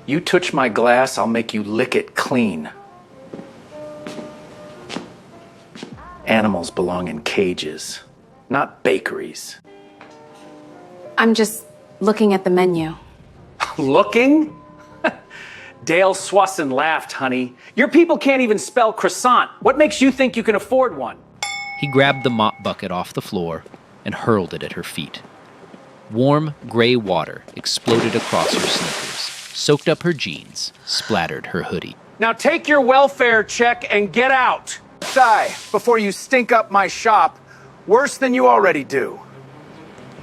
You touch my glass, I'll make you lick it clean. Animals belong in cages, not bakeries. I'm just looking at the menu. Looking? Dale Swasson laughed, honey. Your people can't even spell croissant. What makes you think you can afford one? He grabbed the mop bucket off the floor and hurled it at her feet. Warm, gray water exploded across her sneakers, soaked up her jeans, splattered her hoodie. Now take your welfare check and get out. Die before you stink up my shop, worse than you already do.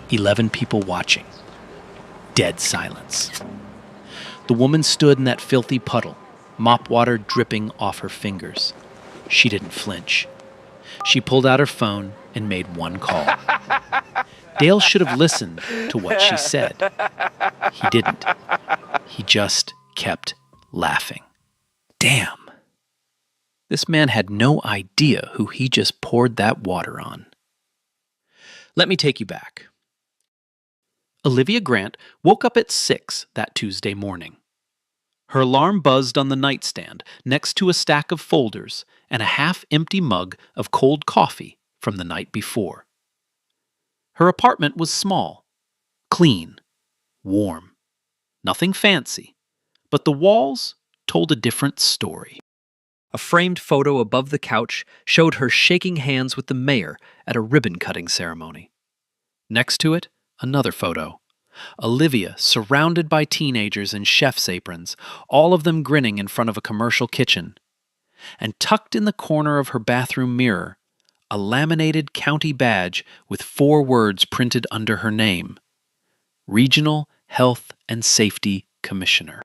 11 people watching. Dead silence. The woman stood in that filthy puddle, mop water dripping off her fingers. She didn't flinch. She pulled out her phone and made one call. Dale should have listened to what she said. He didn't. He just kept laughing. Damn. This man had no idea who he just poured that water on. Let me take you back. Olivia Grant woke up at 6 that Tuesday morning. Her alarm buzzed on the nightstand next to a stack of folders and a half-empty mug of cold coffee from the night before. Her apartment was small, clean, warm. Nothing fancy, but the walls told a different story. A framed photo above the couch showed her shaking hands with the mayor at a ribbon-cutting ceremony. Next to it, another photo. Olivia surrounded by teenagers in chef's aprons, all of them grinning in front of a commercial kitchen. And tucked in the corner of her bathroom mirror, a laminated county badge with 4 words printed under her name: Regional Health and Safety Commissioner.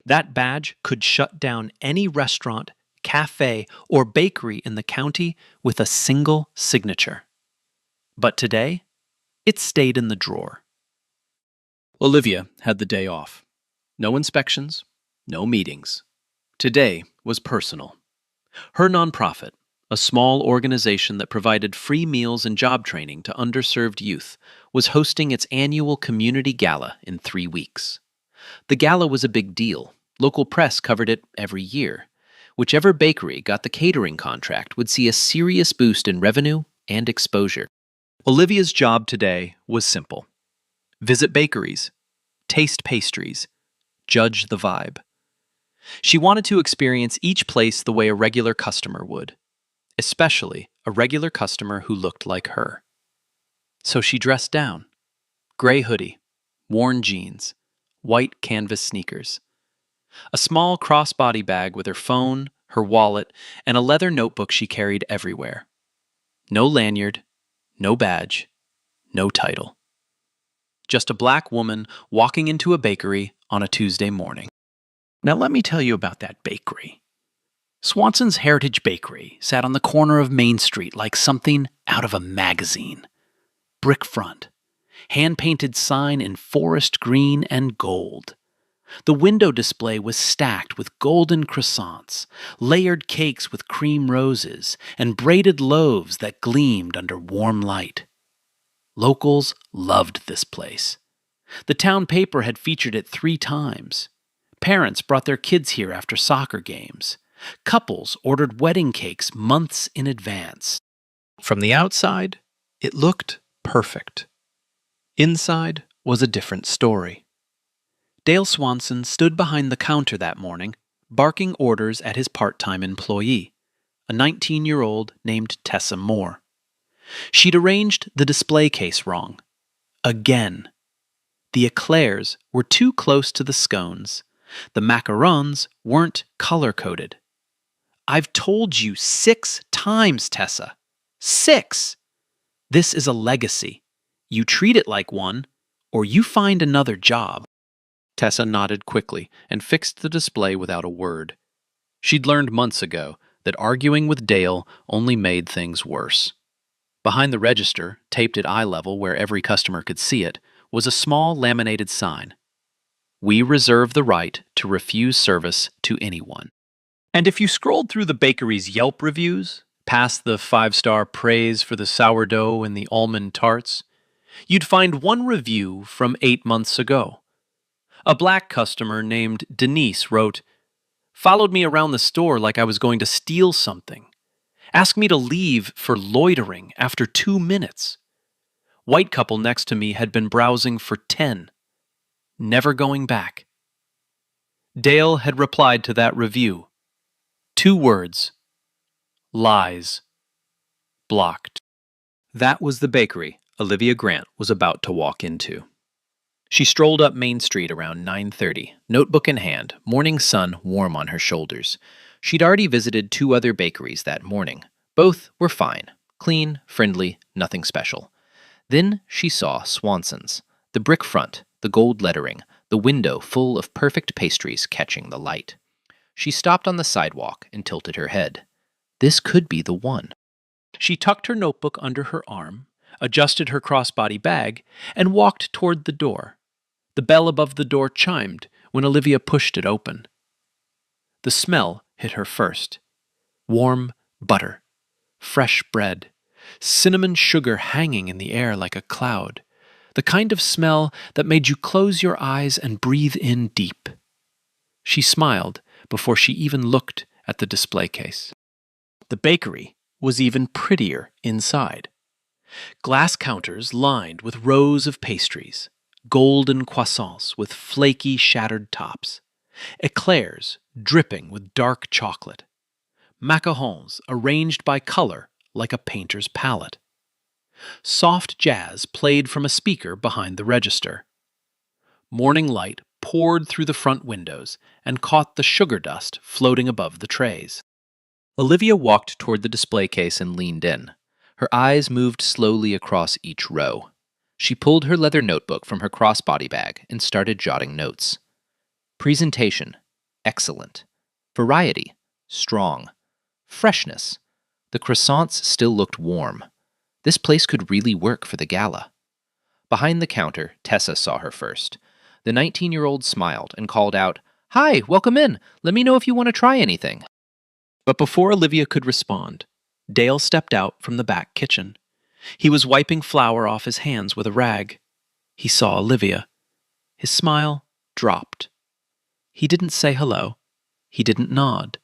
That badge could shut down any restaurant, cafe, or bakery in the county with a single signature. But today, it stayed in the drawer. Olivia had the day off. No inspections, no meetings. Today was personal. Her nonprofit, a small organization that provided free meals and job training to underserved youth, was hosting its annual community gala in 3 weeks. The gala was a big deal. Local press covered it every year. Whichever bakery got the catering contract would see a serious boost in revenue and exposure. Olivia's job today was simple. Visit bakeries, taste pastries, judge the vibe. She wanted to experience each place the way a regular customer would, especially a regular customer who looked like her. So she dressed down. Gray hoodie, worn jeans, white canvas sneakers. A small crossbody bag with her phone, her wallet, and a leather notebook she carried everywhere. No lanyard, no badge, no title. Just a black woman walking into a bakery on a Tuesday morning. Now let me tell you about that bakery. Swanson's Heritage Bakery sat on the corner of Main Street like something out of a magazine. Brick front, hand-painted sign in forest green and gold. The window display was stacked with golden croissants, layered cakes with cream roses, and braided loaves that gleamed under warm light. Locals loved this place. The town paper had featured it 3 times. Parents brought their kids here after soccer games. Couples ordered wedding cakes months in advance. From the outside, it looked perfect. Inside was a different story. Dale Swanson stood behind the counter that morning, barking orders at his part-time employee, a 19-year-old named Tessa Moore. She'd arranged the display case wrong. Again. The eclairs were too close to the scones. The macarons weren't color-coded. I've told you 6 times, Tessa. 6! This is a legacy. You treat it like one, or you find another job. Tessa nodded quickly and fixed the display without a word. She'd learned months ago that arguing with Dale only made things worse. Behind the register, taped at eye level where every customer could see it, was a small laminated sign. We reserve the right to refuse service to anyone. And if you scrolled through the bakery's Yelp reviews, past the 5-star praise for the sourdough and the almond tarts, you'd find one review from 8 months ago. A black customer named Denise wrote, "Followed me around the store like I was going to steal something. Asked me to leave for loitering after 2 minutes. White couple next to me had been browsing for 10. Never going back." Dale had replied to that review. 2 words. Lies. Blocked. That was the bakery Olivia Grant was about to walk into. She strolled up Main Street around 9:30, notebook in hand, morning sun warm on her shoulders. She'd already visited 2 other bakeries that morning. Both were fine, clean, friendly, nothing special. Then she saw Swanson's, the brick front, the gold lettering, the window full of perfect pastries catching the light. She stopped on the sidewalk and tilted her head. This could be the one. She tucked her notebook under her arm, adjusted her crossbody bag, and walked toward the door. The bell above the door chimed when Olivia pushed it open. The smell hit her first. Warm butter, fresh bread, cinnamon sugar hanging in the air like a cloud. The kind of smell that made you close your eyes and breathe in deep. She smiled before she even looked at the display case. The bakery was even prettier inside. Glass counters lined with rows of pastries, golden croissants with flaky, shattered tops, eclairs dripping with dark chocolate, macarons arranged by color like a painter's palette. Soft jazz played from a speaker behind the register. Morning light poured through the front windows and caught the sugar dust floating above the trays. Olivia walked toward the display case and leaned in. Her eyes moved slowly across each row. She pulled her leather notebook from her crossbody bag and started jotting notes. Presentation, excellent. Variety, strong. Freshness. The croissants still looked warm. This place could really work for the gala. Behind the counter, Tessa saw her first. The 19-year-old smiled and called out, "Hi, welcome in. Let me know if you want to try anything." But before Olivia could respond, Dale stepped out from the back kitchen. He was wiping flour off his hands with a rag. He saw Olivia. His smile dropped. He didn't say hello. He didn't nod.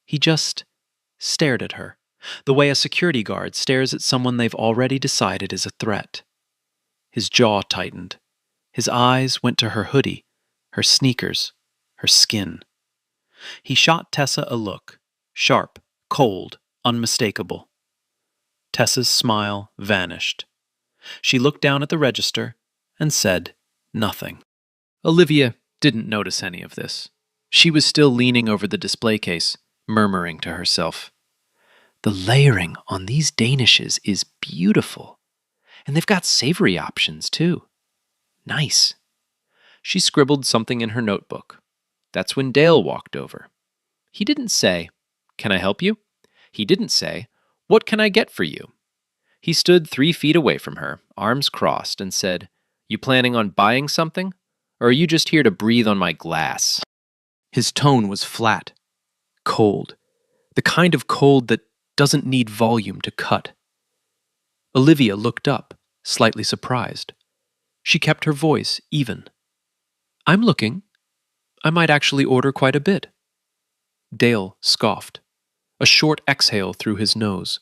He just stared at her, the way a security guard stares at someone they've already decided is a threat. His jaw tightened. His eyes went to her hoodie, her sneakers, her skin. He shot Tessa a look, sharp, cold, unmistakable. Tessa's smile vanished. She looked down at the register and said nothing. Olivia didn't notice any of this. She was still leaning over the display case, murmuring to herself, "The layering on these danishes is beautiful. And they've got savory options, too. Nice." She scribbled something in her notebook. That's when Dale walked over. He didn't say, "Can I help you?" He didn't say, "What can I get for you?" He stood 3 feet away from her, arms crossed, and said, "You planning on buying something? Or are you just here to breathe on my glass?" His tone was flat, cold, the kind of cold that doesn't need volume to cut. Olivia looked up, slightly surprised. She kept her voice even. "I'm looking. I might actually order quite a bit." Dale scoffed. A short exhale through his nose.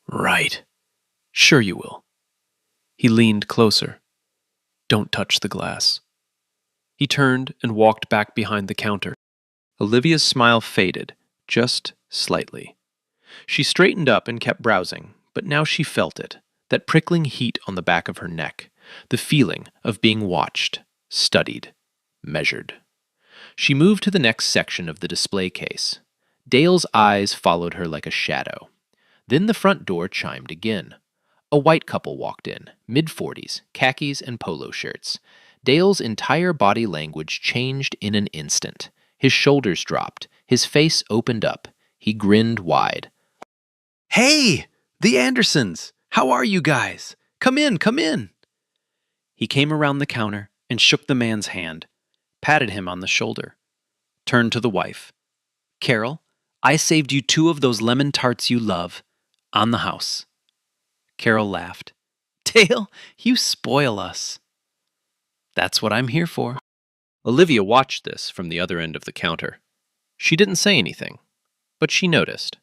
"Right. Sure you will." He leaned closer. "Don't touch the glass." He turned and walked back behind the counter. Olivia's smile faded, just slightly. She straightened up and kept browsing, but now she felt it, that prickling heat on the back of her neck, the feeling of being watched, studied, measured. She moved to the next section of the display case. Dale's eyes followed her like a shadow. Then the front door chimed again. A white couple walked in, mid-40s, khakis and polo shirts. Dale's entire body language changed in an instant. His shoulders dropped. His face opened up. He grinned wide. "Hey, the Andersons! How are you guys? Come in, come in!" He came around the counter and shook the man's hand, patted him on the shoulder, turned to the wife. "Carol, I saved you 2 of those lemon tarts you love. On the house." Carol laughed. "Dale, you spoil us." "That's what I'm here for." Olivia watched this from the other end of the counter. She didn't say anything, but she noticed.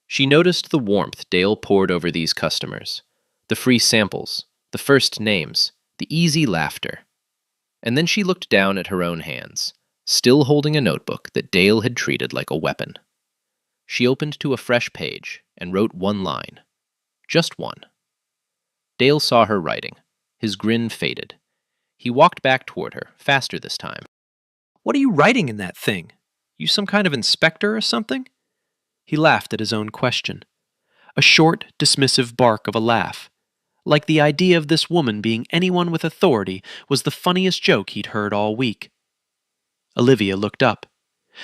She noticed the warmth Dale poured over these customers, the free samples, the first names, the easy laughter. And then she looked down at her own hands, still holding a notebook that Dale had treated like a weapon. She opened to a fresh page and wrote one line. Just one. Dale saw her writing. His grin faded. He walked back toward her, faster this time. What are you writing in that thing? You some kind of inspector or something? He laughed at his own question. A short, dismissive bark of a laugh. Like the idea of this woman being anyone with authority was the funniest joke he'd heard all week. Olivia looked up.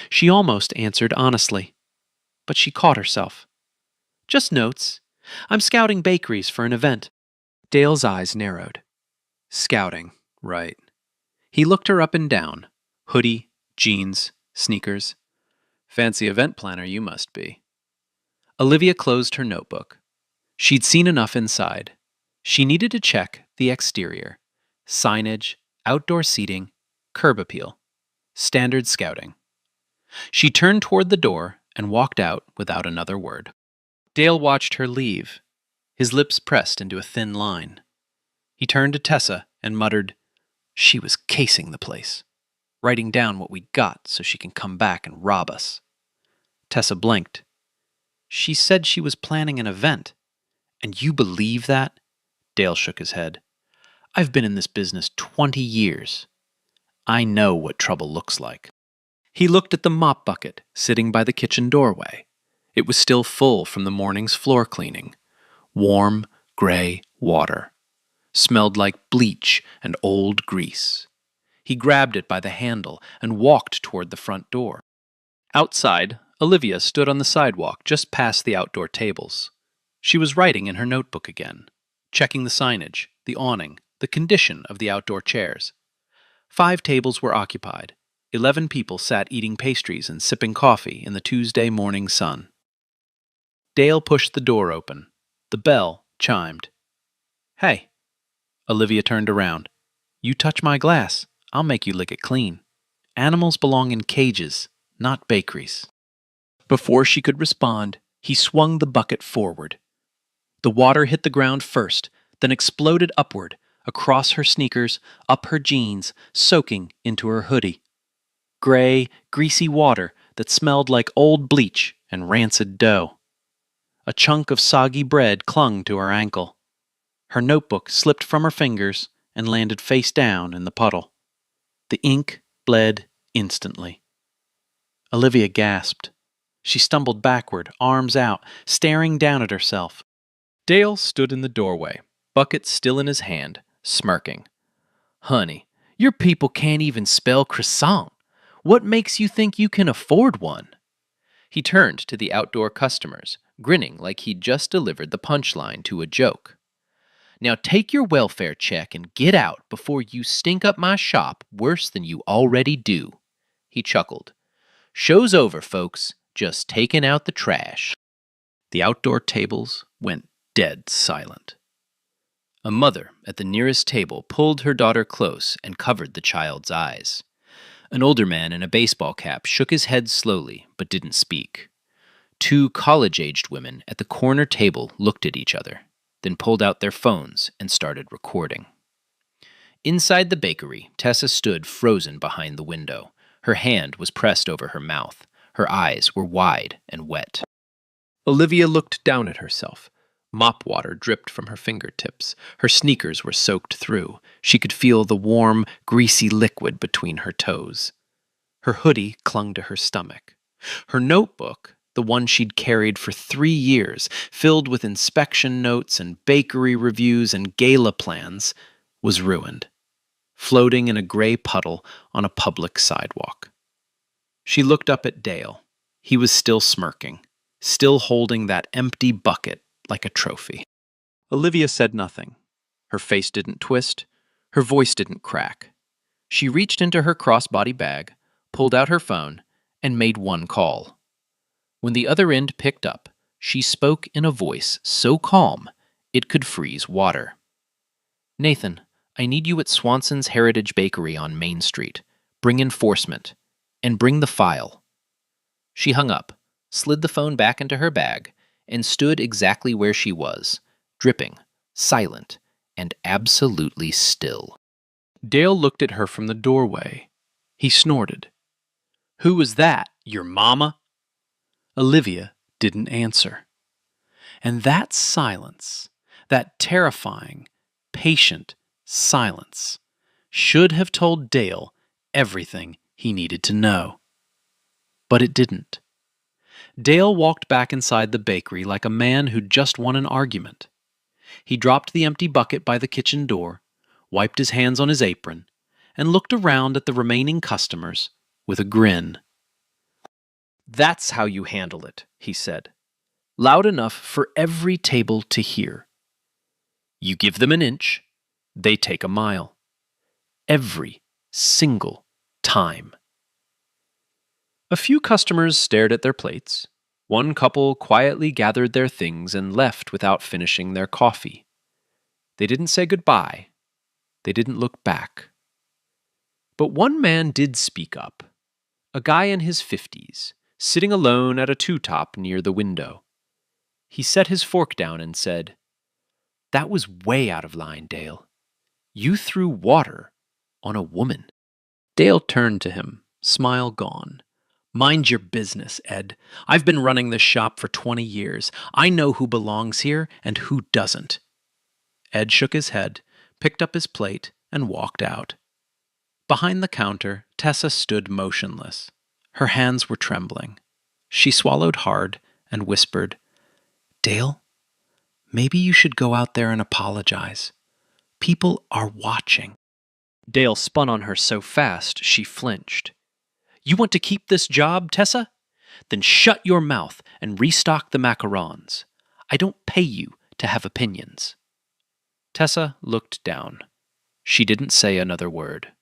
She almost answered honestly. But she caught herself. Just notes. I'm scouting bakeries for an event. Dale's eyes narrowed. Scouting, right. He looked her up and down. Hoodie, jeans, sneakers. Fancy event planner you must be. Olivia closed her notebook. She'd seen enough inside. She needed to check the exterior. Signage, outdoor seating, curb appeal. Standard scouting. She turned toward the door and walked out without another word. Dale watched her leave, his lips pressed into a thin line. He turned to Tessa and muttered, "She was casing the place, writing down what we got so she can come back and rob us." Tessa blinked. "She said she was planning an event. And you believe that?" Dale shook his head. "I've been in this business 20 years. I know what trouble looks like." He looked at the mop bucket sitting by the kitchen doorway. It was still full from the morning's floor cleaning. Warm, gray water. Smelled like bleach and old grease. He grabbed it by the handle and walked toward the front door. Outside, Olivia stood on the sidewalk just past the outdoor tables. She was writing in her notebook again, checking the signage, the awning, the condition of the outdoor chairs. 5 tables were occupied. 11 people sat eating pastries and sipping coffee in the Tuesday morning sun. Dale pushed the door open. The bell chimed. "Hey." Olivia turned around. "You touch my glass, I'll make you lick it clean. Animals belong in cages, not bakeries." Before she could respond, he swung the bucket forward. The water hit the ground first, then exploded upward, across her sneakers, up her jeans, soaking into her hoodie. Gray, greasy water that smelled like old bleach and rancid dough. A chunk of soggy bread clung to her ankle. Her notebook slipped from her fingers and landed face down in the puddle. The ink bled instantly. Olivia gasped. She stumbled backward, arms out, staring down at herself. Dale stood in the doorway, bucket still in his hand, smirking. "Honey, your people can't even spell croissant. What makes you think you can afford one?" He turned to the outdoor customers, grinning like he'd just delivered the punchline to a joke. "Now take your welfare check and get out before you stink up my shop worse than you already do." He chuckled. "Show's over, folks. Just taking out the trash." The outdoor tables went dead silent. A mother at the nearest table pulled her daughter close and covered the child's eyes. An older man in a baseball cap shook his head slowly but didn't speak. 2 college-aged women at the corner table looked at each other, then pulled out their phones and started recording. Inside the bakery, Tessa stood frozen behind the window. Her hand was pressed over her mouth. Her eyes were wide and wet. Olivia looked down at herself. Mop water dripped from her fingertips. Her sneakers were soaked through. She could feel the warm, greasy liquid between her toes. Her hoodie clung to her stomach. Her notebook, the one she'd carried for 3 years, filled with inspection notes and bakery reviews and gala plans, was ruined, floating in a gray puddle on a public sidewalk. She looked up at Dale. He was still smirking, still holding that empty bucket like a trophy. Olivia said nothing. Her face didn't twist. Her voice didn't crack. She reached into her crossbody bag, pulled out her phone, and made one call. When the other end picked up, she spoke in a voice so calm it could freeze water. "Nathan, I need you at Swanson's Heritage Bakery on Main Street. bring enforcement, and bring the file. She hung up, slid the phone back into her bag, and stood exactly where she was, dripping, silent, and absolutely still. Dale looked at her from the doorway. He snorted. "Who was that? Your mama?" Olivia didn't answer. And that silence, that terrifying, patient silence, should have told Dale everything he needed to know. But it didn't. Dale walked back inside the bakery like a man who'd just won an argument. He dropped the empty bucket by the kitchen door, wiped his hands on his apron, and looked around at the remaining customers with a grin. "That's how you handle it," he said, loud enough for every table to hear. "You give them an inch, they take a mile. Every single time." A few customers stared at their plates. One couple quietly gathered their things and left without finishing their coffee. They didn't say goodbye. They didn't look back. But one man did speak up. A guy in his 50s, sitting alone at a two-top near the window. He set his fork down and said, "That was way out of line, Dale. You threw water on a woman." Dale turned to him, smile gone. "Mind your business, Ed. I've been running this shop for 20 years. I know who belongs here and who doesn't." Ed shook his head, picked up his plate, and walked out. Behind the counter, Tessa stood motionless. Her hands were trembling. She swallowed hard and whispered, "Dale, maybe you should go out there and apologize. People are watching." Dale spun on her so fast she flinched. "You want to keep this job, Tessa? Then shut your mouth and restock the macarons. I don't pay you to have opinions." Tessa looked down. She didn't say another word.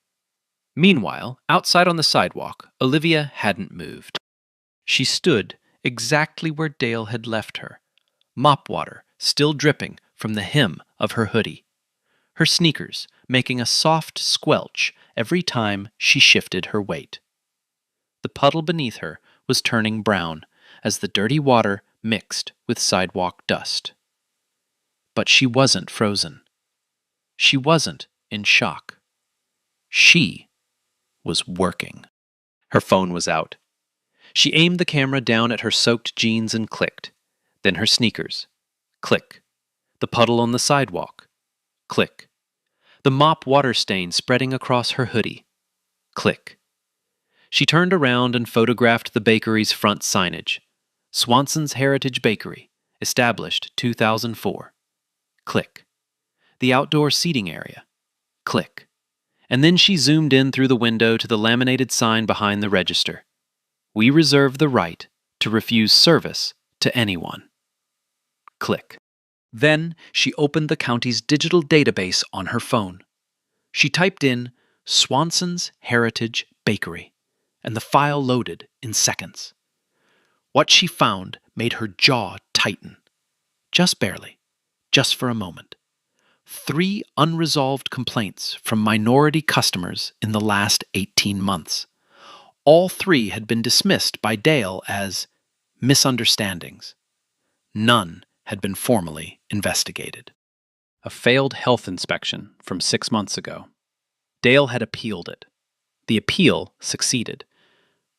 Meanwhile, outside on the sidewalk, Olivia hadn't moved. She stood exactly where Dale had left her, mop water still dripping from the hem of her hoodie, her sneakers making a soft squelch every time she shifted her weight. The puddle beneath her was turning brown as the dirty water mixed with sidewalk dust. But she wasn't frozen. She wasn't in shock. She was working. Her phone was out. She aimed the camera down at her soaked jeans and clicked. Then her sneakers. Click. The puddle on the sidewalk. Click. The mop water stain spreading across her hoodie. Click. She turned around and photographed the bakery's front signage. Swanson's Heritage Bakery, established 2004. Click. The outdoor seating area. Click. And then she zoomed in through the window to the laminated sign behind the register. "We reserve the right to refuse service to anyone." Click. Then she opened the county's digital database on her phone. She typed in Swanson's Heritage Bakery, and the file loaded in seconds. What she found made her jaw tighten. Just barely. Just for a moment. 3 unresolved complaints from minority customers in the last 18 months. All 3 had been dismissed by Dale as misunderstandings. None had been formally investigated. A failed health inspection from 6 months ago. Dale had appealed it. The appeal succeeded,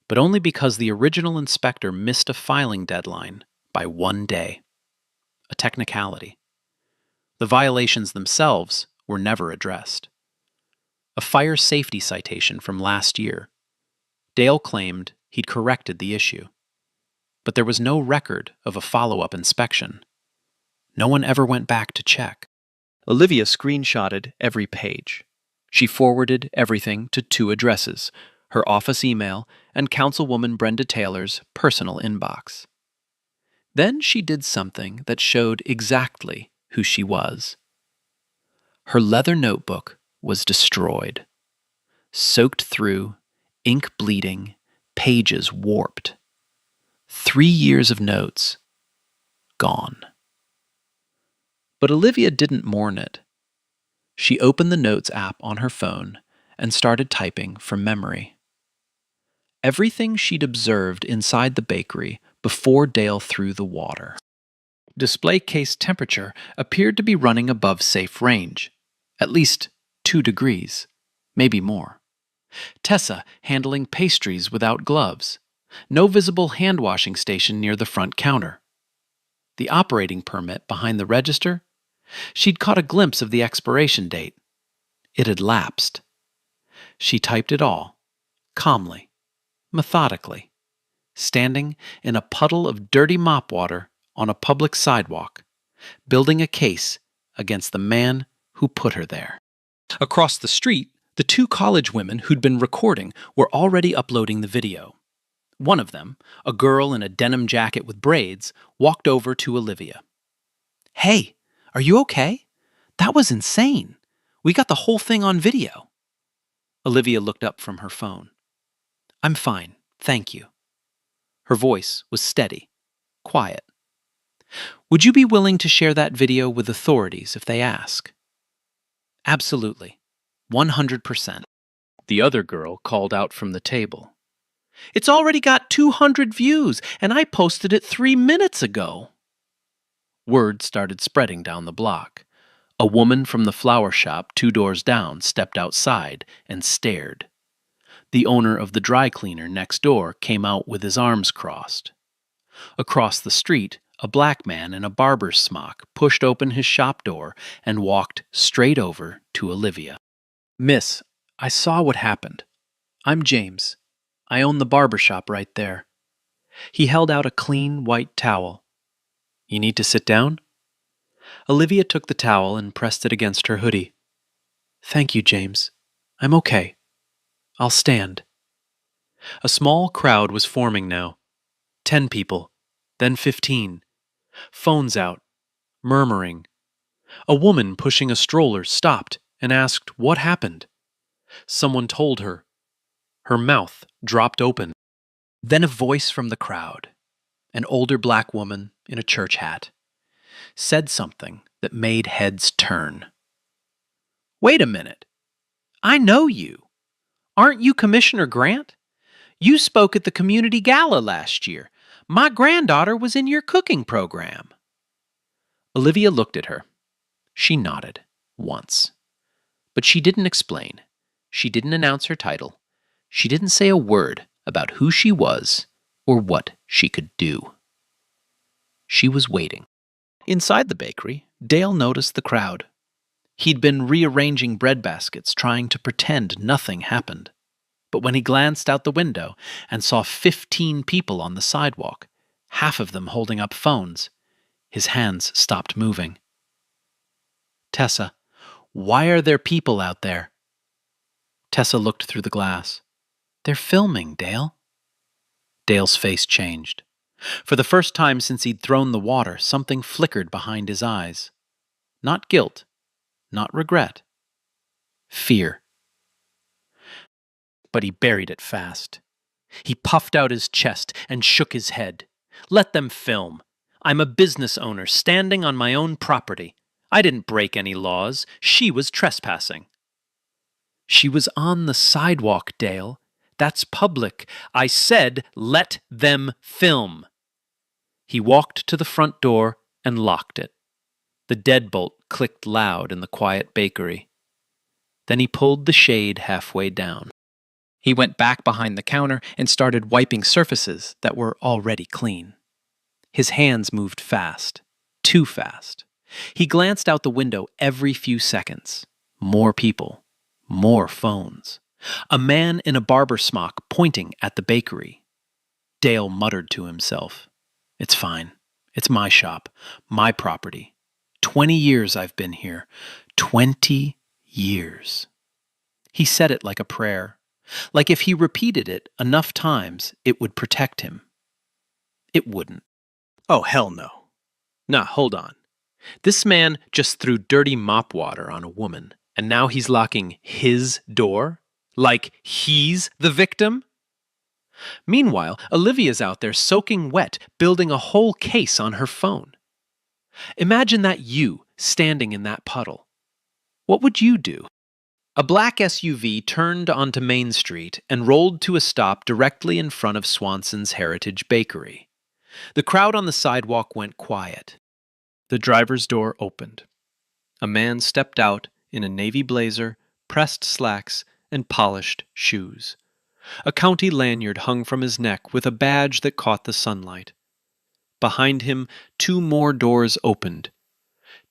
but only because the original inspector missed a filing deadline by 1 day. A technicality. The violations themselves were never addressed. A fire safety citation from last year. Dale claimed he'd corrected the issue, but there was no record of a follow-up inspection. No one ever went back to check. Olivia screenshotted every page. She forwarded everything to 2 addresses, her office email and Councilwoman Brenda Taylor's personal inbox. Then she did something that showed exactly who she was. Her leather notebook was destroyed. Soaked through, ink bleeding, pages warped. 3 years of notes gone. But Olivia didn't mourn it. She opened the Notes app on her phone and started typing from memory. Everything she'd observed inside the bakery before Dale threw the water. Display case temperature appeared to be running above safe range, at least 2 degrees, maybe more. Tessa handling pastries without gloves. No visible hand-washing station near the front counter. The operating permit behind the register? She'd caught a glimpse of the expiration date. It had lapsed. She typed it all, calmly, methodically, standing in a puddle of dirty mop water on a public sidewalk, building a case against the man who put her there. Across the street, the 2 college women who'd been recording were already uploading the video. One of them, a girl in a denim jacket with braids, walked over to Olivia. "Hey, are you okay? That was insane. We got the whole thing on video." Olivia looked up from her phone. "I'm fine, thank you." Her voice was steady, quiet. "Would you be willing to share that video with authorities if they ask?" "Absolutely. 100%. The other girl called out from the table. "It's already got 200 views, and I posted it 3 minutes ago." Word started spreading down the block. A woman from the flower shop 2 doors down stepped outside and stared. The owner of the dry cleaner next door came out with his arms crossed. Across the street, a black man in a barber's smock pushed open his shop door and walked straight over to Olivia. "Miss, I saw what happened. I'm James. I own the barber shop right there." He held out a clean white towel. "You need to sit down?" Olivia took the towel and pressed it against her hoodie. "Thank you, James. I'm okay. I'll stand." A small crowd was forming now. 10 people, then 15. Phones out, murmuring. A woman pushing a stroller stopped and asked what happened. Someone told her. Her mouth dropped open. Then a voice from the crowd, an older black woman in a church hat, said something that made heads turn. "Wait a minute. I know you. Aren't you Commissioner Grant? You spoke at the community gala last year. My granddaughter was in your cooking program." Olivia looked at her. She nodded, once. But she didn't explain. She didn't announce her title. She didn't say a word about who she was or what she could do. She was waiting. Inside the bakery, Dale noticed the crowd. He'd been rearranging bread baskets, trying to pretend nothing happened. But when he glanced out the window and saw 15 people on the sidewalk, half of them holding up phones, his hands stopped moving. "Tessa, why are there people out there?" Tessa looked through the glass. "They're filming, Dale." Dale's face changed. For the first time since he'd thrown the water, something flickered behind his eyes. Not guilt, not regret. Fear. But he buried it fast. He puffed out his chest and shook his head. "Let them film. I'm a business owner standing on my own property. I didn't break any laws. She was trespassing." "She was on the sidewalk, Dale. That's public. I said let them film." He walked to the front door and locked it. The deadbolt clicked loud in the quiet bakery. Then he pulled the shade halfway down. He went back behind the counter and started wiping surfaces that were already clean. His hands moved fast, too fast. He glanced out the window every few seconds. More people, more phones. A man in a barber smock pointing at the bakery. Dale muttered to himself, "It's fine. It's my shop, my property. 20 years I've been here. 20 years. He said it like a prayer. Like if he repeated it enough times, it would protect him. It wouldn't. Oh, hell no. Nah, hold on. This man just threw dirty mop water on a woman, and now he's locking his door? Like he's the victim? Meanwhile, Olivia's out there soaking wet, building a whole case on her phone. Imagine that you standing in that puddle. What would you do? A black SUV turned onto Main Street and rolled to a stop directly in front of Swanson's Heritage Bakery. The crowd on the sidewalk went quiet. The driver's door opened. A man stepped out in a navy blazer, pressed slacks, and polished shoes. A county lanyard hung from his neck with a badge that caught the sunlight. Behind him, 2 more doors opened.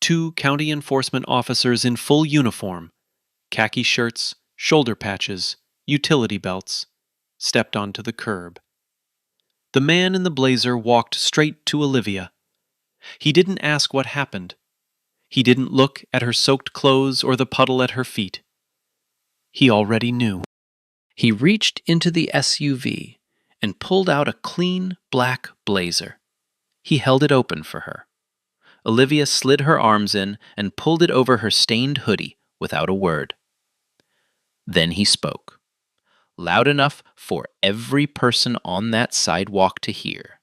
2 county enforcement officers in full uniform, khaki shirts, shoulder patches, utility belts, stepped onto the curb. The man in the blazer walked straight to Olivia. He didn't ask what happened. He didn't look at her soaked clothes or the puddle at her feet. He already knew. He reached into the SUV and pulled out a clean black blazer. He held it open for her. Olivia slid her arms in and pulled it over her stained hoodie without a word. Then he spoke, loud enough for every person on that sidewalk to hear.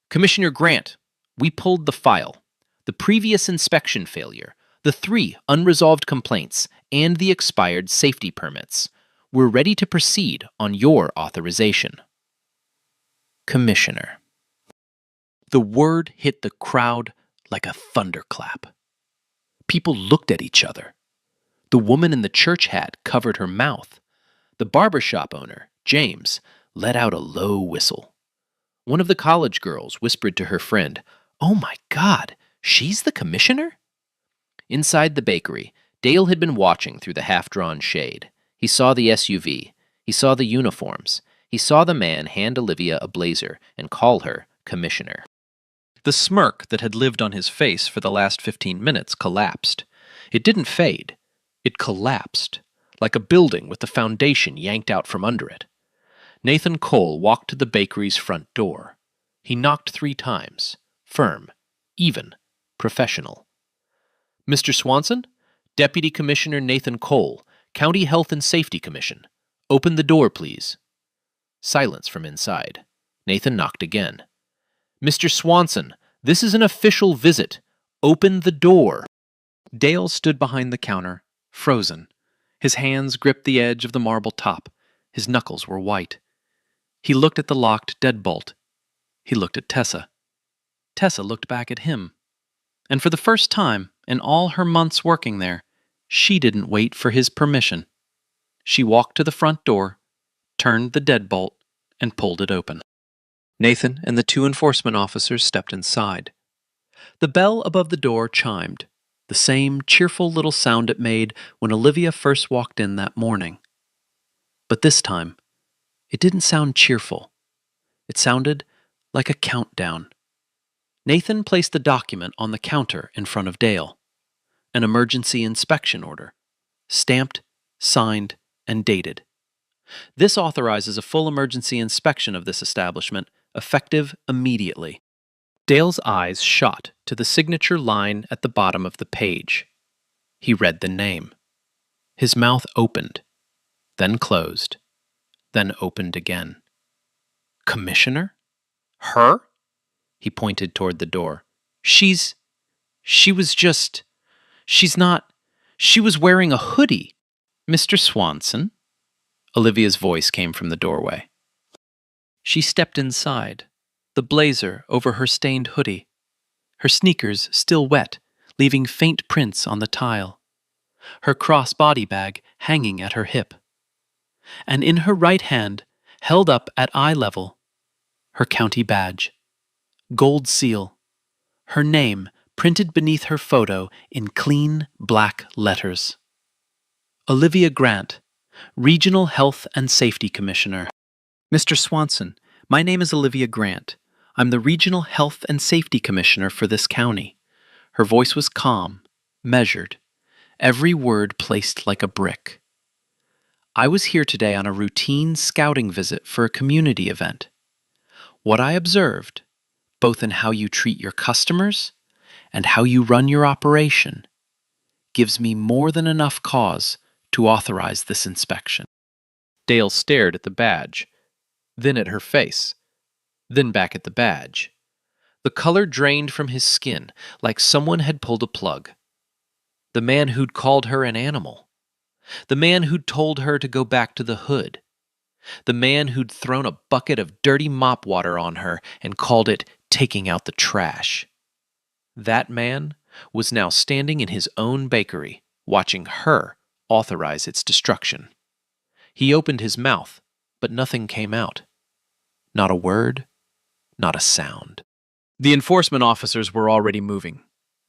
"Commissioner Grant, we pulled the file. The previous inspection failure, the 3 unresolved complaints, and the expired safety permits. We're ready to proceed on your authorization." Commissioner. The word hit the crowd like a thunderclap. People looked at each other. The woman in the church hat covered her mouth. The barbershop owner, James, let out a low whistle. One of the college girls whispered to her friend, "Oh my God, she's the commissioner?" Inside the bakery, Dale had been watching through the half-drawn shade. He saw the SUV. He saw the uniforms. He saw the man hand Olivia a blazer and call her commissioner. The smirk that had lived on his face for the last 15 minutes collapsed. It didn't fade. It collapsed, like a building with the foundation yanked out from under it. Nathan Cole walked to the bakery's front door. He knocked 3 times, firm, even, professional. "Mr. Swanson, Deputy Commissioner Nathan Cole, County Health and Safety Commission. Open the door, please." Silence from inside. Nathan knocked again. "Mr. Swanson, this is an official visit. Open the door." Dale stood behind the counter, frozen. His hands gripped the edge of the marble top. His knuckles were white. He looked at the locked deadbolt. He looked at Tessa. Tessa looked back at him. And for the first time in all her months working there, she didn't wait for his permission. She walked to the front door, turned the deadbolt, and pulled it open. Nathan and the 2 enforcement officers stepped inside. The bell above the door chimed, the same cheerful little sound it made when Olivia first walked in that morning. But this time, it didn't sound cheerful. It sounded like a countdown. Nathan placed the document on the counter in front of Dale. An emergency inspection order, stamped, signed, and dated. This authorizes a full emergency inspection of this establishment, effective immediately. Dale's eyes shot to the signature line at the bottom of the page. He read the name. His mouth opened, then closed, then opened again. Commissioner? Her? He pointed toward the door. She was wearing a hoodie. Mr. Swanson? Olivia's voice came from the doorway. She stepped inside, the blazer over her stained hoodie, her sneakers still wet, leaving faint prints on the tile, her cross-body bag hanging at her hip. And in her right hand, held up at eye level, her county badge, gold seal, her name printed beneath her photo in clean black letters. Olivia Grant, Regional Health and Safety Commissioner. Mr. Swanson, my name is Olivia Grant. I'm the Regional Health and Safety Commissioner for this county. Her voice was calm, measured, every word placed like a brick. I was here today on a routine scouting visit for a community event. What I observed, both in how you treat your customers and how you run your operation, gives me more than enough cause to authorize this inspection. Dale stared at the badge, then at her face, then back at the badge. The color drained from his skin like someone had pulled a plug. The man who'd called her an animal, The man who'd told her to go back to the hood. The man who'd thrown a bucket of dirty mop water on her and called it taking out the trash. That man was now standing in his own bakery, watching her authorize its destruction. He opened his mouth, but nothing came out. Not a word, not a sound. The enforcement officers were already moving.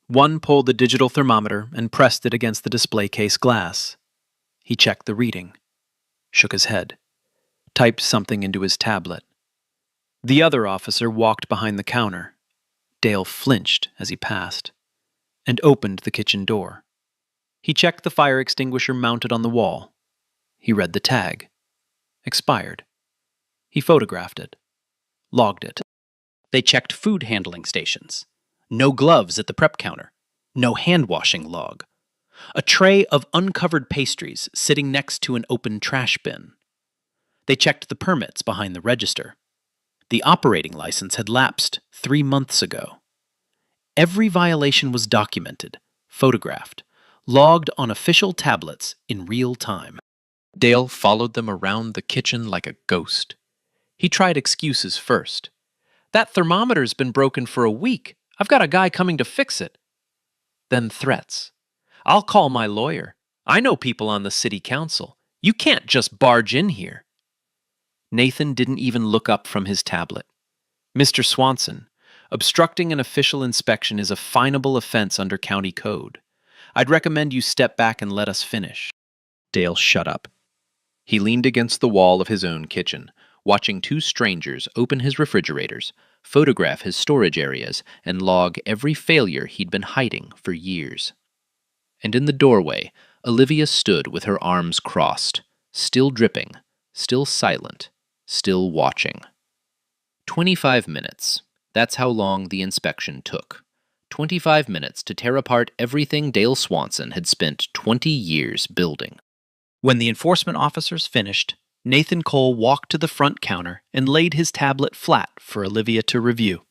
One pulled the digital thermometer and pressed it against the display case glass. He checked the reading, shook his head, typed something into his tablet. The other officer walked behind the counter. Dale flinched as he passed, and opened the kitchen door. He checked the fire extinguisher mounted on the wall. He read the tag. Expired. He photographed it. Logged it. They checked food handling stations. No gloves at the prep counter. No hand-washing log. A tray of uncovered pastries sitting next to an open trash bin. They checked the permits behind the register. The operating license had lapsed 3 months ago. Every violation was documented, photographed, logged on official tablets in real time. Dale followed them around the kitchen like a ghost. He tried excuses first. That thermometer's been broken for a week. I've got a guy coming to fix it. Then threats. I'll call my lawyer. I know people on the city council. You can't just barge in here. Nathan didn't even look up from his tablet. Mr. Swanson, obstructing an official inspection is a finable offense under county code. I'd recommend you step back and let us finish. Dale shut up. He leaned against the wall of his own kitchen, watching two strangers open his refrigerators, photograph his storage areas, and log every failure he'd been hiding for years. And in the doorway, Olivia stood with her arms crossed, still dripping, still silent, still watching. 25 minutes. That's how long the inspection took. 25 minutes to tear apart everything Dale Swanson had spent 20 years building. When the enforcement officers finished, Nathan Cole walked to the front counter and laid his tablet flat for Olivia to review.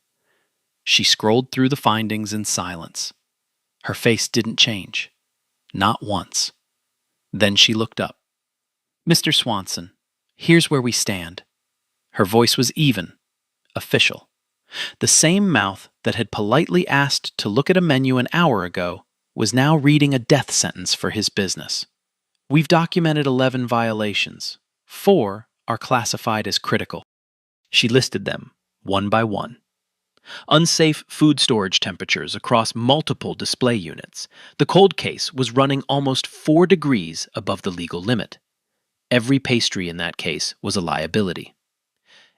She scrolled through the findings in silence. Her face didn't change. Not once. Then she looked up. Mr. Swanson, here's where we stand. Her voice was even, official. The same mouth that had politely asked to look at a menu an hour ago was now reading a death sentence for his business. We've documented 11 violations. 4 are classified as critical. She listed them, one by one. Unsafe food storage temperatures across multiple display units. The cold case was running almost 4 degrees above the legal limit. Every pastry in that case was a liability.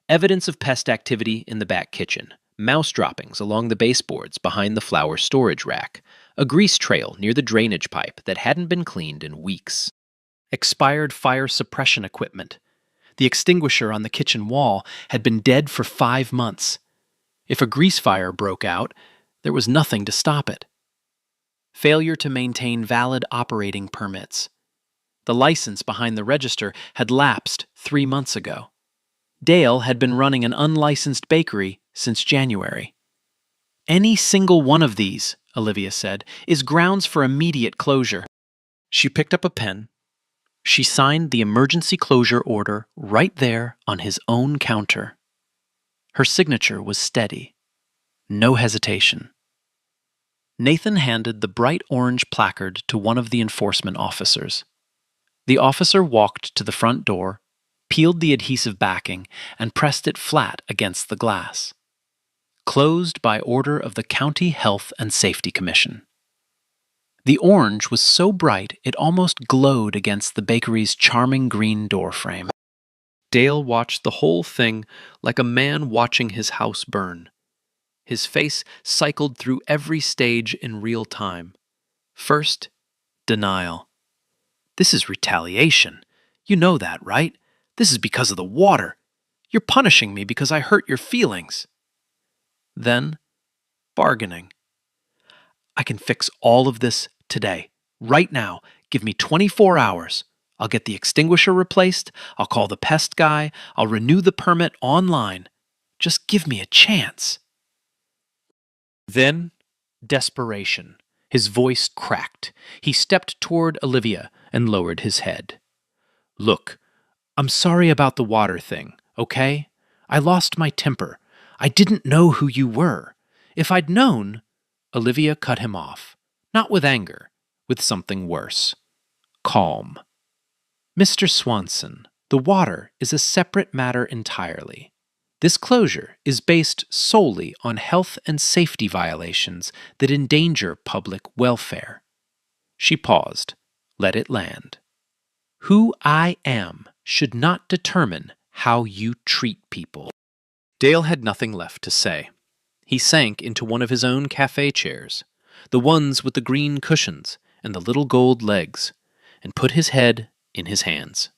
Evidence of pest activity in the back kitchen, mouse droppings along the baseboards behind the flour storage rack, a grease trail near the drainage pipe that hadn't been cleaned in weeks. Expired fire suppression equipment. The extinguisher on the kitchen wall had been dead for 5 months. If a grease fire broke out, there was nothing to stop it. Failure to maintain valid operating permits. The license behind the register had lapsed 3 months ago. Dale had been running an unlicensed bakery since January. Any single one of these, Olivia said, is grounds for immediate closure. She picked up a pen. She signed the emergency closure order right there on his own counter. Her signature was steady. No hesitation. Nathan handed the bright orange placard to one of the enforcement officers. The officer walked to the front door, peeled the adhesive backing, and pressed it flat against the glass. Closed by order of the County Health and Safety Commission. The orange was so bright it almost glowed against the bakery's charming green doorframe. Dale watched the whole thing like a man watching his house burn. His face cycled through every stage in real time. First, denial. This is retaliation. You know that, right? This is because of the water. You're punishing me because I hurt your feelings. Then, bargaining. I can fix all of this today, right now. Give me 24 hours. I'll get the extinguisher replaced. I'll call the pest guy. I'll renew the permit online. Just give me a chance. Then, desperation. His voice cracked. He stepped toward Olivia and lowered his head. "Look, I'm sorry about the water thing, okay? I lost my temper. I didn't know who you were. If I'd known—" Olivia cut him off, not with anger, with something worse. Calm. "Mr. Swanson, the water is a separate matter entirely. This closure is based solely on health and safety violations that endanger public welfare." She paused. Let it land. "Who I am should not determine how you treat people." Dale had nothing left to say. He sank into one of his own cafe chairs, the ones with the green cushions and the little gold legs, and put his head in his hands.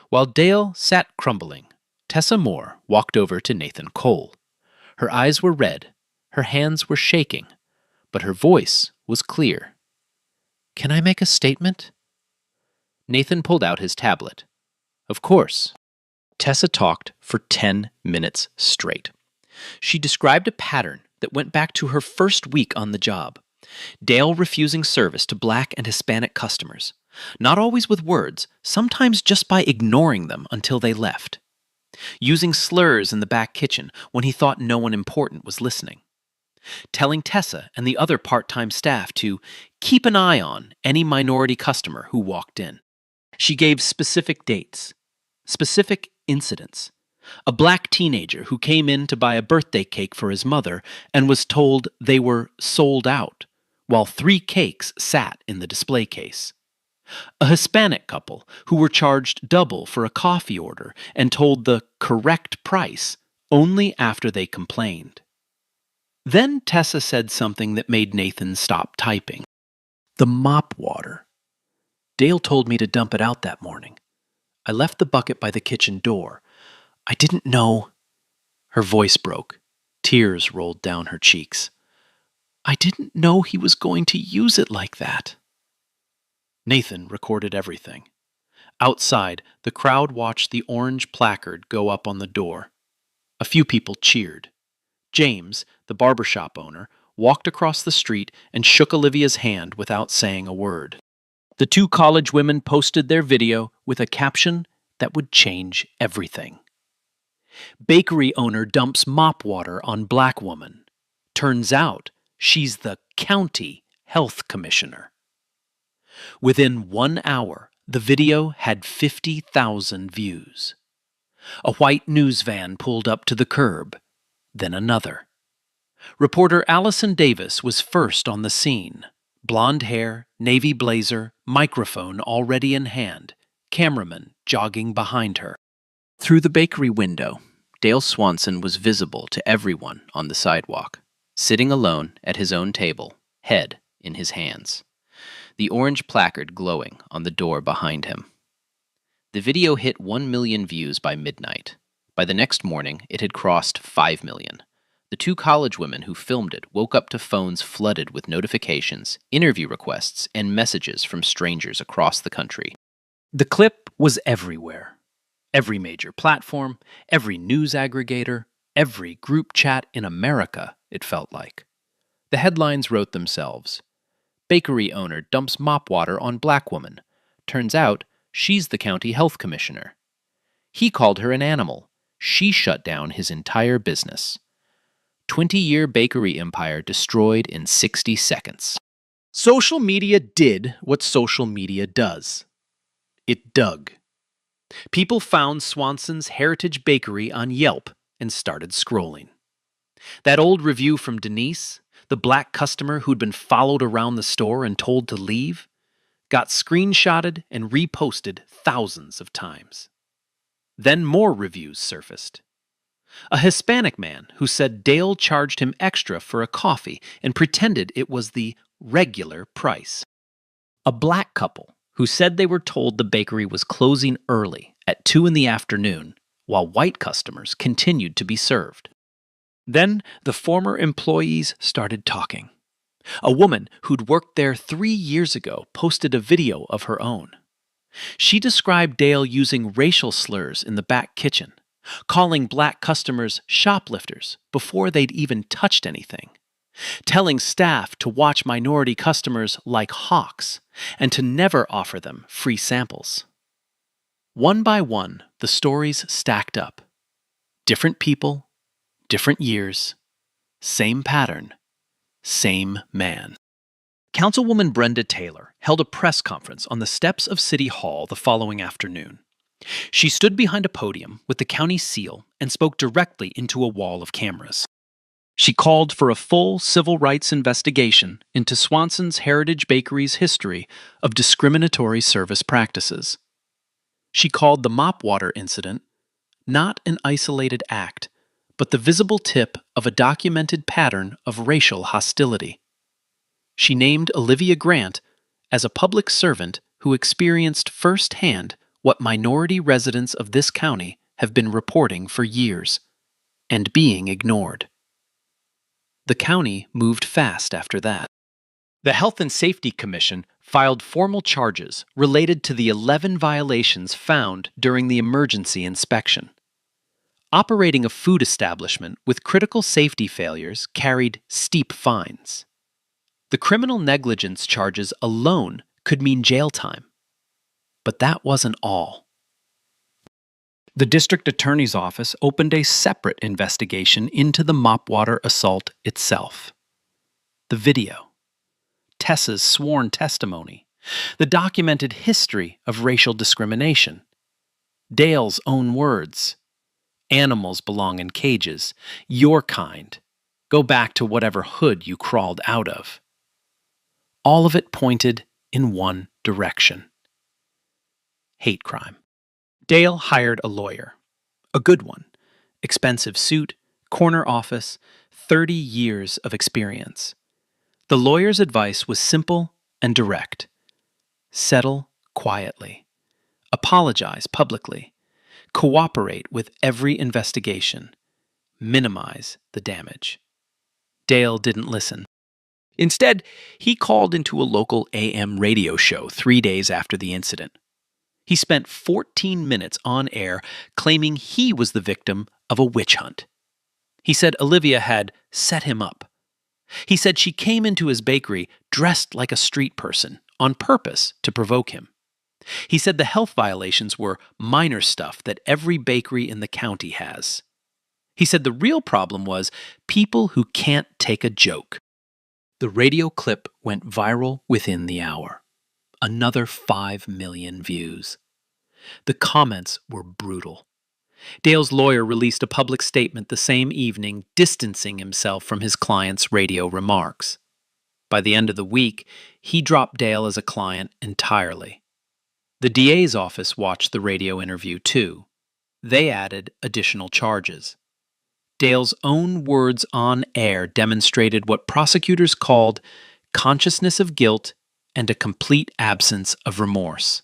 While Dale sat crumbling, Tessa Moore walked over to Nathan Cole. Her eyes were red, her hands were shaking, but her voice was clear. "Can I make a statement?" Nathan pulled out his tablet. Of course. Tessa talked for 10 minutes straight. She described a pattern that went back to her first week on the job. Dale refusing service to Black and Hispanic customers, not always with words, sometimes just by ignoring them until they left. Using slurs in the back kitchen when he thought no one important was listening. Telling Tessa and the other part-time staff to keep an eye on any minority customer who walked in. She gave specific dates, specific incidents. A Black teenager who came in to buy a birthday cake for his mother and was told they were sold out, while 3 cakes sat in the display case. A Hispanic couple who were charged double for a coffee order and told the correct price only after they complained. Then Tessa said something that made Nathan stop typing. "The mop water. Dale told me to dump it out that morning. I left the bucket by the kitchen door. I didn't know—" Her voice broke. Tears rolled down her cheeks. "I didn't know he was going to use it like that." Nathan recorded everything. Outside, the crowd watched the orange placard go up on the door. A few people cheered. James, the barbershop owner, walked across the street and shook Olivia's hand without saying a word. The 2 college women posted their video with a caption that would change everything. "Bakery owner dumps mop water on Black woman. Turns out she's the county health commissioner." Within 1 hour, the video had 50,000 views. A white news van pulled up to the curb, then another. Reporter Allison Davis was first on the scene. Blonde hair, navy blazer, microphone already in hand, cameraman jogging behind her. Through the bakery window, Dale Swanson was visible to everyone on the sidewalk, sitting alone at his own table, head in his hands. The orange placard glowing on the door behind him. The video hit 1 million views by midnight. By the next morning, it had crossed 5 million. The 2 college women who filmed it woke up to phones flooded with notifications, interview requests, and messages from strangers across the country. The clip was everywhere. Every major platform, every news aggregator, every group chat in America, it felt like. The headlines wrote themselves. Bakery owner dumps mop water on Black woman. Turns out she's the county health commissioner. He called her an animal. She shut down his entire business. 20-year bakery empire destroyed in 60 seconds. Social media did what social media does. It dug. People found Swanson's Heritage Bakery on Yelp and started scrolling. That old review from Denise, the Black customer who'd been followed around the store and told to leave, got screenshotted and reposted thousands of times. Then more reviews surfaced. A Hispanic man who said Dale charged him extra for a coffee and pretended it was the regular price. A Black couple who said they were told the bakery was closing early at 2 in the afternoon while white customers continued to be served. Then the former employees started talking. A woman who'd worked there 3 years ago posted a video of her own. She described Dale using racial slurs in the back kitchen, calling Black customers shoplifters before they'd even touched anything, telling staff to watch minority customers like hawks and to never offer them free samples. One by one, the stories stacked up. Different people, different years, same pattern, same man. Councilwoman Brenda Taylor held a press conference on the steps of City Hall the following afternoon. She stood behind a podium with the county seal and spoke directly into a wall of cameras. She called for a full civil rights investigation into Swanson's Heritage Bakery's history of discriminatory service practices. She called the mop water incident not an isolated act, but the visible tip of a documented pattern of racial hostility. She named Olivia Grant as a public servant who experienced firsthand what minority residents of this county have been reporting for years and being ignored. The county moved fast after that. The Health and Safety Commission filed formal charges related to the 11 violations found during the emergency inspection. Operating a food establishment with critical safety failures carried steep fines. The criminal negligence charges alone could mean jail time. But that wasn't all. The district attorney's office opened a separate investigation into the mop water assault itself. The video, Tessa's sworn testimony, the documented history of racial discrimination, Dale's own words, animals belong in cages, your kind, go back to whatever hood you crawled out of. All of it pointed in one direction. Hate crime. Dale hired a lawyer. A good one. Expensive suit, corner office, 30 years of experience. The lawyer's advice was simple and direct. Settle quietly. Apologize publicly. Cooperate with every investigation. Minimize the damage. Dale didn't listen. Instead, he called into a local AM radio show 3 days after the incident. He spent 14 minutes on air claiming he was the victim of a witch hunt. He said Olivia had set him up. He said she came into his bakery dressed like a street person on purpose to provoke him. He said the health violations were minor stuff that every bakery in the county has. He said the real problem was people who can't take a joke. The radio clip went viral within the hour. Another 5 million views. The comments were brutal. Dale's lawyer released a public statement the same evening, distancing himself from his client's radio remarks. By the end of the week, he dropped Dale as a client entirely. The DA's office watched the radio interview too. They added additional charges. Dale's own words on air demonstrated what prosecutors called consciousness of guilt and a complete absence of remorse.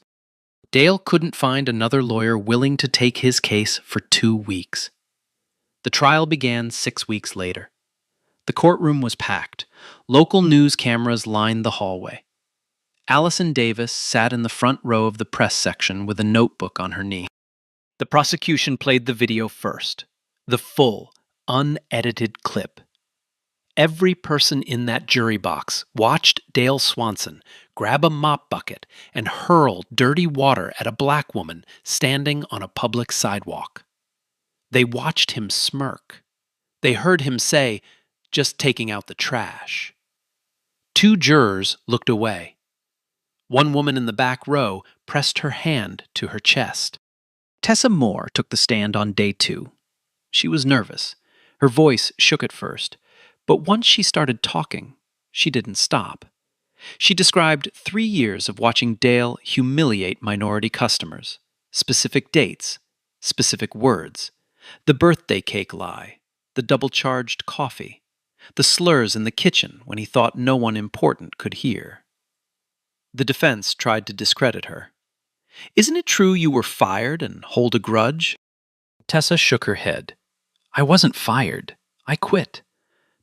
Dale couldn't find another lawyer willing to take his case for 2 weeks. The trial began 6 weeks later. The courtroom was packed. Local news cameras lined the hallway. Allison Davis sat in the front row of the press section with a notebook on her knee. The prosecution played the video first, the full, unedited clip. Every person in that jury box watched Dale Swanson grab a mop bucket and hurl dirty water at a black woman standing on a public sidewalk. They watched him smirk. They heard him say, "Just taking out the trash." 2 jurors looked away. One woman in the back row pressed her hand to her chest. Tessa Moore took the stand on day 2. She was nervous. Her voice shook at first, but once she started talking, she didn't stop. She described 3 years of watching Dale humiliate minority customers, specific dates, specific words, the birthday cake lie, the double-charged coffee, the slurs in the kitchen when he thought no one important could hear. The defense tried to discredit her. "Isn't it true you were fired and hold a grudge?" Tessa shook her head. "I wasn't fired. I quit.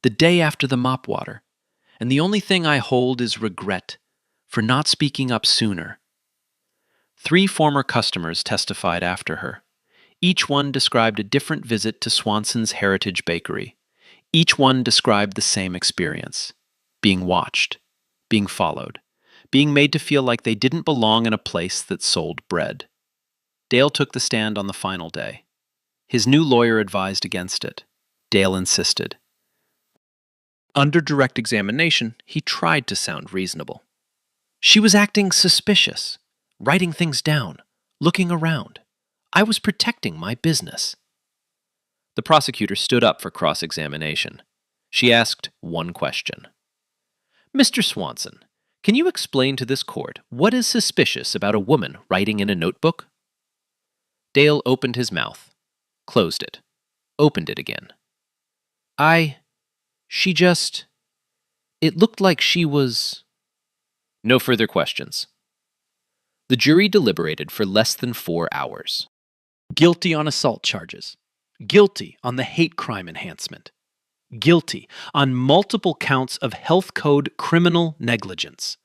The day after the mop water. And the only thing I hold is regret for not speaking up sooner." 3 former customers testified after her. Each one described a different visit to Swanson's Heritage Bakery. Each one described the same experience: being watched, being followed, being made to feel like they didn't belong in a place that sold bread. Dale took the stand on the final day. His new lawyer advised against it. Dale insisted. Under direct examination, he tried to sound reasonable. She was acting suspicious, writing things down, looking around. I was protecting my business. The prosecutor stood up for cross-examination. She asked one question. Mr. Swanson, can you explain to this court what is suspicious about a woman writing in a notebook? Dale opened his mouth, closed it, opened it again. It looked like she was... No further questions. The jury deliberated for less than 4 hours. Guilty on assault charges. Guilty on the hate crime enhancement. Guilty on multiple counts of health code criminal negligence.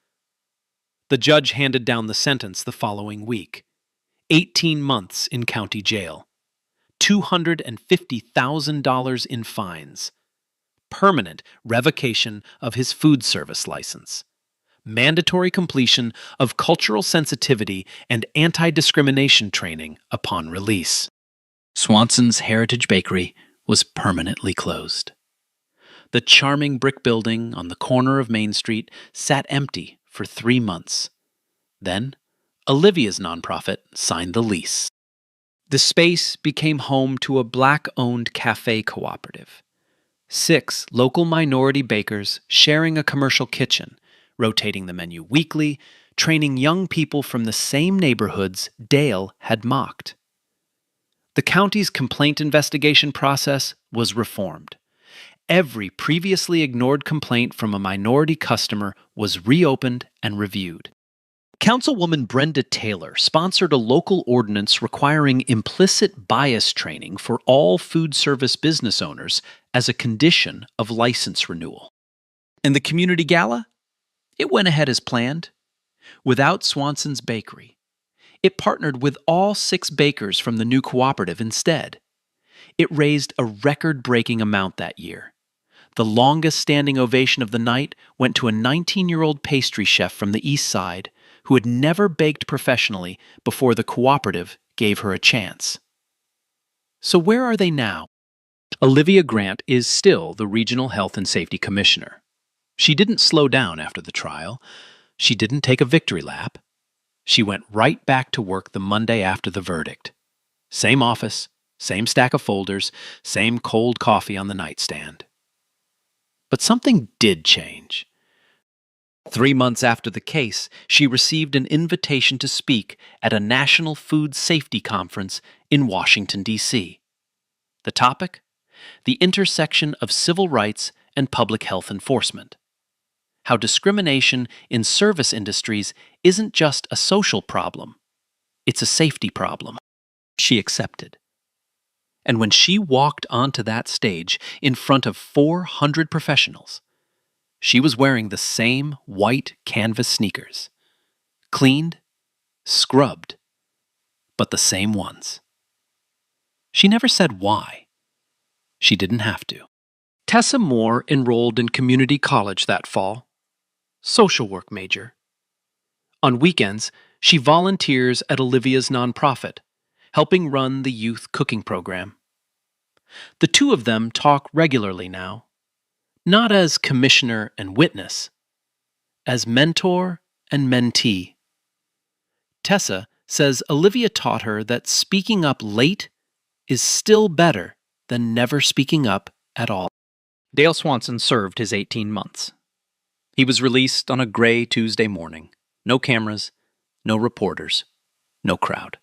The judge handed down the sentence the following week. 18 months in county jail. $250,000 in fines. Permanent revocation of his food service license. Mandatory completion of cultural sensitivity and anti-discrimination training upon release. Swanson's Heritage Bakery was permanently closed. The charming brick building on the corner of Main Street sat empty for 3 months. Then, Olivia's nonprofit signed the lease. The space became home to a Black-owned cafe cooperative. 6 local minority bakers sharing a commercial kitchen, rotating the menu weekly, training young people from the same neighborhoods Dale had mocked. The county's complaint investigation process was reformed. Every previously ignored complaint from a minority customer was reopened and reviewed. Councilwoman Brenda Taylor sponsored a local ordinance requiring implicit bias training for all food service business owners as a condition of license renewal. And the community gala? It went ahead as planned. Without Swanson's Bakery, it partnered with all 6 bakers from the new cooperative instead. It raised a record-breaking amount that year. The longest standing ovation of the night went to a 19-year-old pastry chef from the East Side who had never baked professionally before the cooperative gave her a chance. So where are they now? Olivia Grant is still the Regional Health and Safety Commissioner. She didn't slow down after the trial. She didn't take a victory lap. She went right back to work the Monday after the verdict. Same office, same stack of folders, same cold coffee on the nightstand. But something did change. 3 months after the case, she received an invitation to speak at a National Food Safety Conference in Washington, D.C. The topic? The intersection of civil rights and public health enforcement. How discrimination in service industries isn't just a social problem, it's a safety problem. She accepted. And when she walked onto that stage in front of 400 professionals, she was wearing the same white canvas sneakers, cleaned, scrubbed, but the same ones. She never said why. She didn't have to. Tessa Moore enrolled in community college that fall, social work major. On weekends, she volunteers at Olivia's nonprofit, helping run the youth cooking program. The two of them talk regularly now, not as commissioner and witness, as mentor and mentee. Tessa says Olivia taught her that speaking up late is still better than never speaking up at all. Dale Swanson served his 18 months. He was released on a gray Tuesday morning. No cameras, no reporters, no crowd.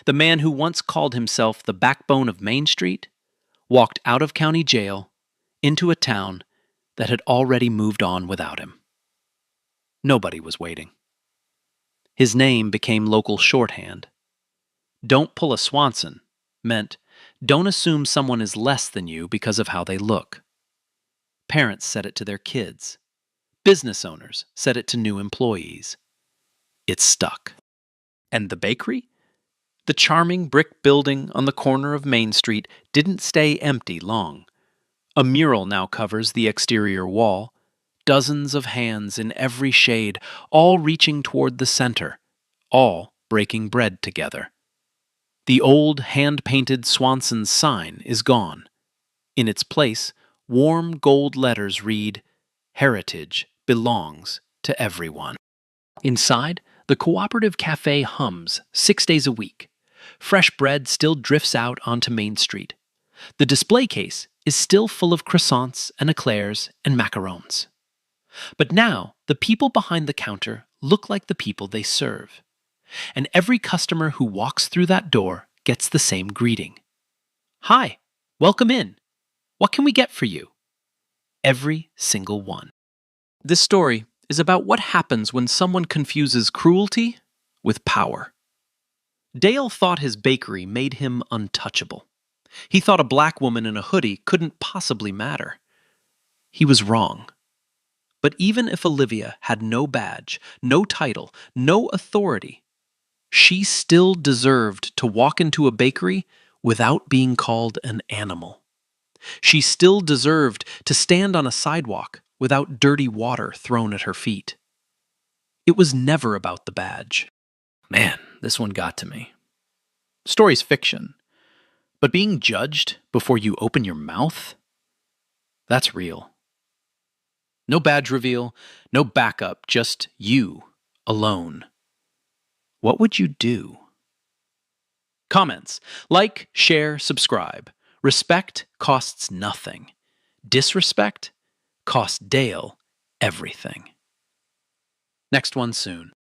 The man who once called himself the backbone of Main Street walked out of county jail into a town that had already moved on without him. Nobody was waiting. His name became local shorthand. Don't pull a Swanson meant don't assume someone is less than you because of how they look. Parents said it to their kids. Business owners said it to new employees. It stuck. And the bakery? The charming brick building on the corner of Main Street didn't stay empty long. A mural now covers the exterior wall, dozens of hands in every shade, all reaching toward the center, all breaking bread together. The old hand-painted Swanson's sign is gone. In its place, warm gold letters read, "Heritage belongs to everyone." Inside, the cooperative cafe hums 6 days a week. Fresh bread still drifts out onto Main Street. The display case is still full of croissants and eclairs and macarons. But now, the people behind the counter look like the people they serve. And every customer who walks through that door gets the same greeting. "Hi, welcome in. What can we get for you?" Every single one. This story is about what happens when someone confuses cruelty with power. Dale thought his bakery made him untouchable. He thought a black woman in a hoodie couldn't possibly matter. He was wrong. But even if Olivia had no badge, no title, no authority, she still deserved to walk into a bakery without being called an animal. She still deserved to stand on a sidewalk without dirty water thrown at her feet. It was never about the badge. Man, this one got to me. Story's fiction. But being judged before you open your mouth? That's real. No badge reveal, no backup, just you, alone. What would you do? Comments. Like, share, subscribe. Respect costs nothing. Disrespect costs Dale everything. Next one soon.